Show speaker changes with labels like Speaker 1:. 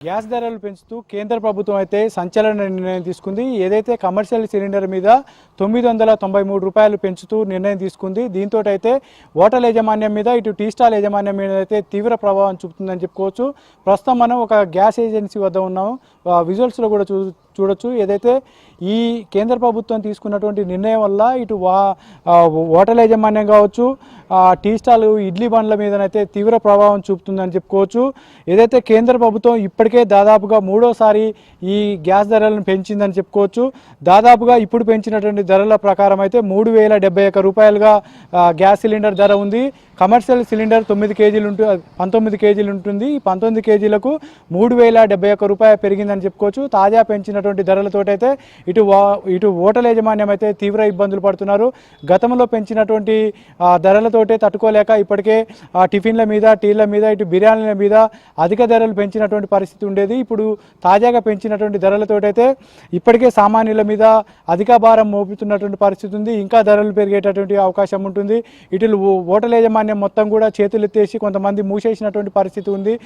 Speaker 1: Gas ధరలు పెంచుతూ కేంద్ర ప్రభుత్వం అయితే సంచలన నిర్ణయం తీసుకుంది. ఏదైతే కమర్షియల్ సిలిండర్ మీద 993 రూపాయలు పెంచుతూ నిర్ణయం తీసుకుంది. దీంతో అయితే హోటల్ యాజమాన్యం మీద, ఇటు టీ స్టాల్ యాజమాన్యం మీద అయితే తీవ్ర ప్రభావం చూపుతుందని చెప్పుకోవచ్చు. ప్రస్తుతం మనం ఒక గ్యాస్ ఏజెన్సీ వద్ద ఉన్నాము. విజువల్స్లో కూడా చూడొచ్చు. ఏదైతే ఈ కేంద్ర ప్రభుత్వం తీసుకున్నటువంటి నిర్ణయం వల్ల ఇటు హోటల్ యాజమాన్యం కావచ్చు, టీ స్టాల్, ఇడ్లీ బండ్ల మీదనైతే తీవ్ర ప్రభావం చూపుతుందని చెప్పుకోవచ్చు. ఏదైతే కేంద్ర ప్రభుత్వం ఇప్పటికే దాదాపుగా మూడోసారి ఈ గ్యాస్ ధరలను పెంచిందని చెప్పుకోవచ్చు. దాదాపుగా ఇప్పుడు పెంచినటువంటి ధరల ప్రకారం అయితే 3071 రూపాయలుగా గ్యాస్ సిలిండర్ ధర ఉంది. కమర్షియల్ సిలిండర్ 19 కేజీలు ఉంటుంది. ఈ 19 కేజీలకు 3071 రూపాయలు పెరిగిందని చెప్పుకోవచ్చు. తాజా పెంచినటువంటి ధరలతోటైతే ఇటు హోటల్ యాజమాన్యం అయితే తీవ్ర ఇబ్బందులు పడుతున్నారు. గతంలో పెంచినటువంటి ధరలతోటే తట్టుకోలేక ఇప్పటికే టిఫిన్ల మీద, టీల మీద, ఇటు బిర్యానీల మీద అధిక ధరలు పెంచినటువంటి పరిస్థితి ఉండేది. ఇప్పుడు తాజాగా పెంచినటువంటి ధరలతోటైతే ఇప్పటికే సామాన్యుల మీద అధిక భారం మోపుతున్నటువంటి పరిస్థితి ఉంది. ఇంకా ధరలు పెరిగేటటువంటి అవకాశం ఉంటుంది. ఇటు హోటల్ యాజమాన్యం మొత్తం కూడా చేతులెత్తేసి కొంతమంది మూసేసినటువంటి పరిస్థితి ఉంది.